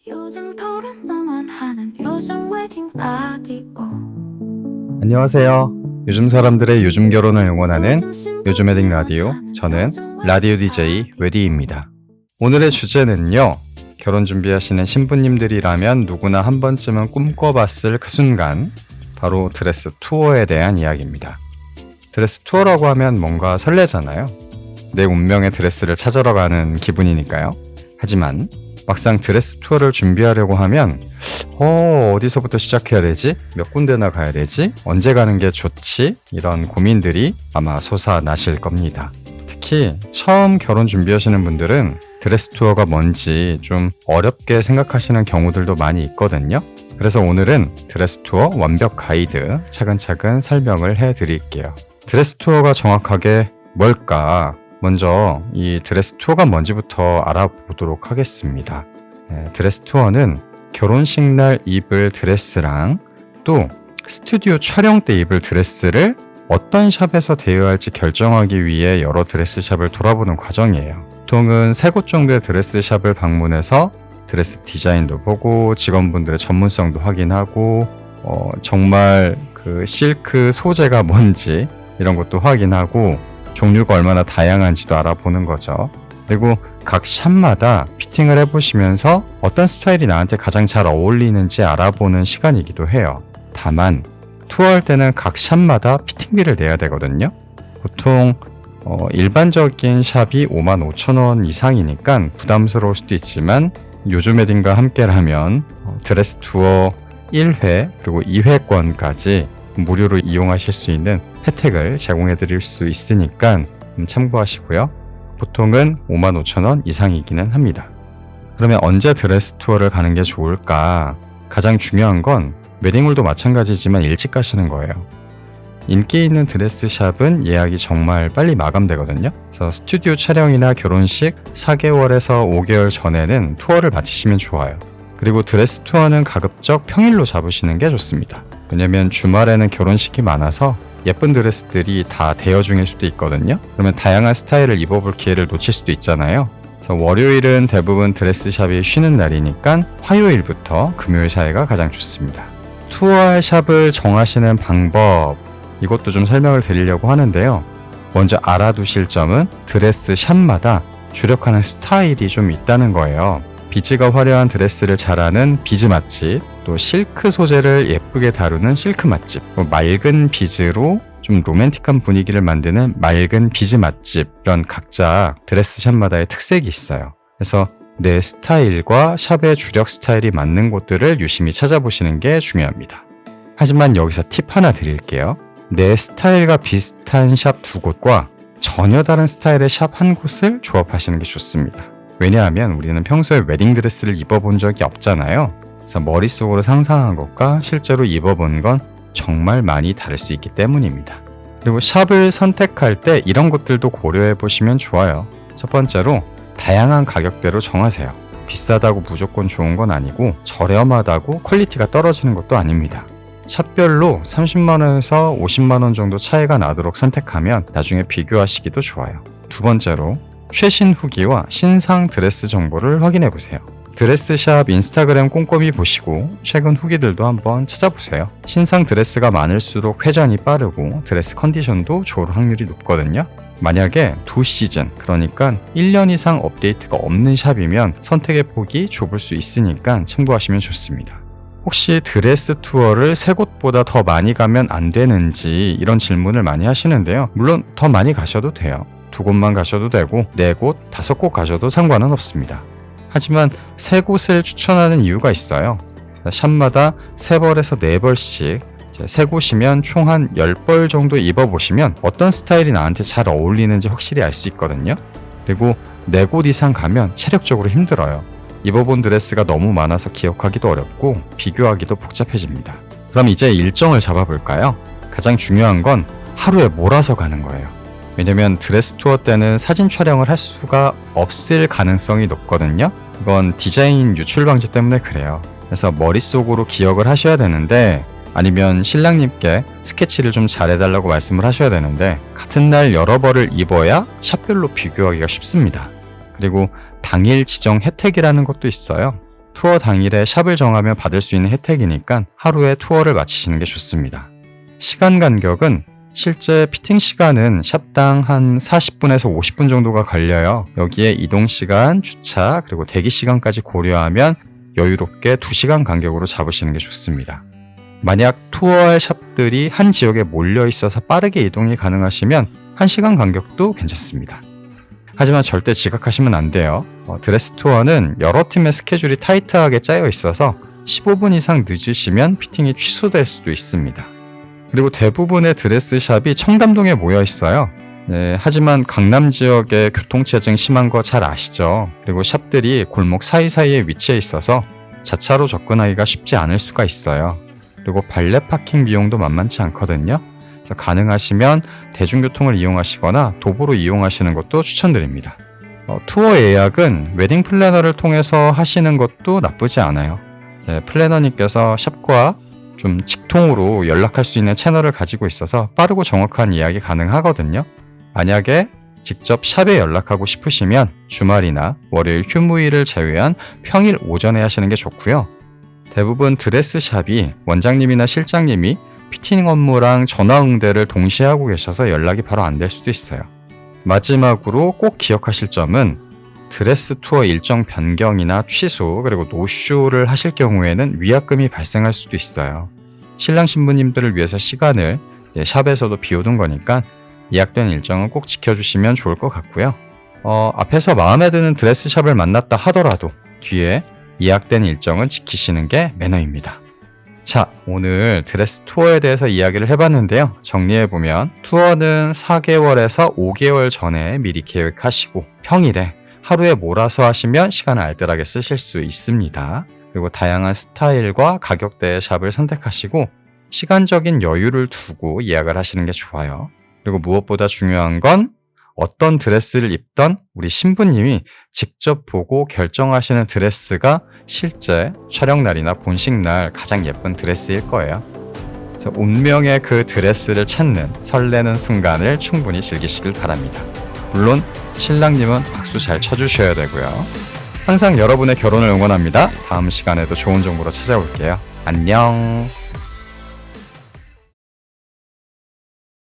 요즘 토론 응원하는 요즘 웨딩 라디오. 안녕하세요. 요즘 사람들의 요즘 결혼을 응원하는 요즘 웨딩 라디오, 저는 라디오 DJ 웨디입니다. 오늘의 주제는요, 결혼 준비하시는 신부님들이라면 누구나 한 번쯤은 꿈꿔봤을 그 순간, 바로 드레스 투어에 대한 이야기입니다. 드레스 투어라고 하면 뭔가 설레잖아요. 내 운명의 드레스를 찾으러 가는 기분이니까요. 하지만 막상 드레스 투어를 준비하려고 하면 어디서부터 시작해야 되지? 몇 군데나 가야 되지? 언제 가는 게 좋지? 이런 고민들이 아마 솟아나실 겁니다. 특히 처음 결혼 준비하시는 분들은 드레스 투어가 뭔지 좀 어렵게 생각하시는 경우들도 많이 있거든요. 그래서 오늘은 드레스 투어 완벽 가이드 차근차근 설명을 해드릴게요. 드레스 투어가 정확하게 뭘까? 먼저 이 드레스 투어가 뭔지부터 알아보도록 하겠습니다. 드레스 투어는 결혼식 날 입을 드레스랑 또 스튜디오 촬영 때 입을 드레스를 어떤 샵에서 대여할지 결정하기 위해 여러 드레스 샵을 돌아보는 과정이에요. 보통은 3곳 정도의 드레스 샵을 방문해서 드레스 디자인도 보고 직원분들의 전문성도 확인하고 정말 그 실크 소재가 뭔지 이런 것도 확인하고 종류가 얼마나 다양한지도 알아보는 거죠. 그리고 각 샵마다 피팅을 해보시면서 어떤 스타일이 나한테 가장 잘 어울리는지 알아보는 시간이기도 해요. 다만 투어할 때는 각 샵마다 피팅비를 내야 되거든요. 보통 일반적인 샵이 55,000원 이상이니까 부담스러울 수도 있지만 요즘 웨딩과 함께라면 드레스 투어 1회 그리고 2회권까지 무료로 이용하실 수 있는 혜택을 제공해 드릴 수 있으니까 참고하시고요. 보통은 55,000원 이상이기는 합니다. 그러면 언제 드레스 투어를 가는 게 좋을까? 가장 중요한 건 웨딩홀도 마찬가지지만 일찍 가시는 거예요. 인기 있는 드레스 샵은 예약이 정말 빨리 마감되거든요. 그래서 스튜디오 촬영이나 결혼식 4개월에서 5개월 전에는 투어를 마치시면 좋아요. 그리고 드레스 투어는 가급적 평일로 잡으시는 게 좋습니다. 왜냐면 주말에는 결혼식이 많아서 예쁜 드레스들이 다 대여 중일 수도 있거든요. 그러면 다양한 스타일을 입어볼 기회를 놓칠 수도 있잖아요. 그래서 월요일은 대부분 드레스샵이 쉬는 날이니까 화요일부터 금요일 사이가 가장 좋습니다. 투어할 샵을 정하시는 방법, 이것도 좀 설명을 드리려고 하는데요. 먼저 알아두실 점은 드레스 샵마다 주력하는 스타일이 좀 있다는 거예요. 비즈가 화려한 드레스를 잘하는 비즈 맛집, 또 실크 소재를 예쁘게 다루는 실크 맛집, 맑은 비즈로 좀 로맨틱한 분위기를 만드는 맑은 비즈 맛집, 이런 각자 드레스 샵마다의 특색이 있어요. 그래서 내 스타일과 샵의 주력 스타일이 맞는 곳들을 유심히 찾아보시는 게 중요합니다. 하지만 여기서 팁 하나 드릴게요. 내 스타일과 비슷한 샵 2곳과 전혀 다른 스타일의 샵 1곳을 조합하시는 게 좋습니다. 왜냐하면 우리는 평소에 웨딩드레스를 입어본 적이 없잖아요. 그래서 머릿속으로 상상한 것과 실제로 입어본 건 정말 많이 다를 수 있기 때문입니다. 그리고 샵을 선택할 때 이런 것들도 고려해 보시면 좋아요. 첫 번째로 다양한 가격대로 정하세요. 비싸다고 무조건 좋은 건 아니고 저렴하다고 퀄리티가 떨어지는 것도 아닙니다. 샵별로 30만원에서 50만원 정도 차이가 나도록 선택하면 나중에 비교하시기도 좋아요. 두 번째로 최신 후기와 신상 드레스 정보를 확인해 보세요. 드레스샵 인스타그램 꼼꼼히 보시고 최근 후기들도 한번 찾아보세요. 신상 드레스가 많을수록 회전이 빠르고 드레스 컨디션도 좋을 확률이 높거든요. 만약에 2시즌, 그러니까 1년 이상 업데이트가 없는 샵이면 선택의 폭이 좁을 수 있으니까 참고하시면 좋습니다. 혹시 드레스 투어를 3곳보다 더 많이 가면 안 되는지 이런 질문을 많이 하시는데요. 물론 더 많이 가셔도 돼요. 2곳만 가셔도 되고 4곳, 5곳 가셔도 상관은 없습니다. 하지만 3곳을 추천하는 이유가 있어요. 샵마다 3벌에서 4벌씩 3곳이면 총 한 10벌 정도 입어보시면 어떤 스타일이 나한테 잘 어울리는지 확실히 알 수 있거든요. 그리고 4곳 이상 가면 체력적으로 힘들어요. 입어본 드레스가 너무 많아서 기억하기도 어렵고 비교하기도 복잡해집니다. 그럼 이제 일정을 잡아볼까요? 가장 중요한 건 하루에 몰아서 가는 거예요. 왜냐면 드레스 투어 때는 사진 촬영을 할 수가 없을 가능성이 높거든요. 이건 디자인 유출 방지 때문에 그래요. 그래서 머릿속으로 기억을 하셔야 되는데, 아니면 신랑님께 스케치를 좀 잘해달라고 말씀을 하셔야 되는데, 같은 날 여러 벌을 입어야 샵별로 비교하기가 쉽습니다. 그리고 당일 지정 혜택이라는 것도 있어요. 투어 당일에 샵을 정하면 받을 수 있는 혜택이니까 하루에 투어를 마치시는 게 좋습니다. 시간 간격은 실제 피팅 시간은 샵당 한 40분에서 50분 정도가 걸려요. 여기에 이동 시간, 주차, 그리고 대기 시간까지 고려하면 여유롭게 2시간 간격으로 잡으시는 게 좋습니다. 만약 투어할 샵들이 한 지역에 몰려 있어서 빠르게 이동이 가능하시면 1시간 간격도 괜찮습니다. 하지만 절대 지각하시면 안 돼요. 드레스 투어는 여러 팀의 스케줄이 타이트하게 짜여 있어서 15분 이상 늦으시면 피팅이 취소될 수도 있습니다. 그리고 대부분의 드레스 샵이 청담동에 모여 있어요. 네, 하지만 강남 지역에 교통체증 심한 거 잘 아시죠? 그리고 샵들이 골목 사이사이에 위치해 있어서 자차로 접근하기가 쉽지 않을 수가 있어요. 그리고 발렛 파킹 비용도 만만치 않거든요. 그래서 가능하시면 대중교통을 이용하시거나 도보로 이용하시는 것도 추천드립니다. 투어 예약은 웨딩 플래너를 통해서 하시는 것도 나쁘지 않아요. 네, 플래너님께서 샵과 좀 직통으로 연락할 수 있는 채널을 가지고 있어서 빠르고 정확한 예약이 가능하거든요. 만약에 직접 샵에 연락하고 싶으시면 주말이나 월요일 휴무일을 제외한 평일 오전에 하시는 게 좋고요. 대부분 드레스 샵이 원장님이나 실장님이 피팅 업무랑 전화 응대를 동시에 하고 계셔서 연락이 바로 안 될 수도 있어요. 마지막으로 꼭 기억하실 점은 드레스 투어 일정 변경이나 취소 그리고 노쇼를 하실 경우에는 위약금이 발생할 수도 있어요. 신랑 신부님들을 위해서 시간을 샵에서도 비워둔 거니까 예약된 일정은 꼭 지켜주시면 좋을 것 같고요. 앞에서 마음에 드는 드레스 샵을 만났다 하더라도 뒤에 예약된 일정은 지키시는 게 매너입니다. 자, 오늘 드레스 투어에 대해서 이야기를 해봤는데요. 정리해보면 투어는 4개월에서 5개월 전에 미리 계획하시고 평일에 하루에 몰아서 하시면 시간을 알뜰하게 쓰실 수 있습니다. 그리고 다양한 스타일과 가격대의 샵을 선택하시고 시간적인 여유를 두고 예약을 하시는 게 좋아요. 그리고 무엇보다 중요한 건 어떤 드레스를 입던 우리 신부님이 직접 보고 결정하시는 드레스가 실제 촬영날이나 본식날 가장 예쁜 드레스일 거예요. 그래서 운명의 그 드레스를 찾는 설레는 순간을 충분히 즐기시길 바랍니다. 물론 신랑님은 박수 잘 쳐주셔야 되고요. 항상 여러분의 결혼을 응원합니다. 다음 시간에도 좋은 정보로 찾아올게요. 안녕.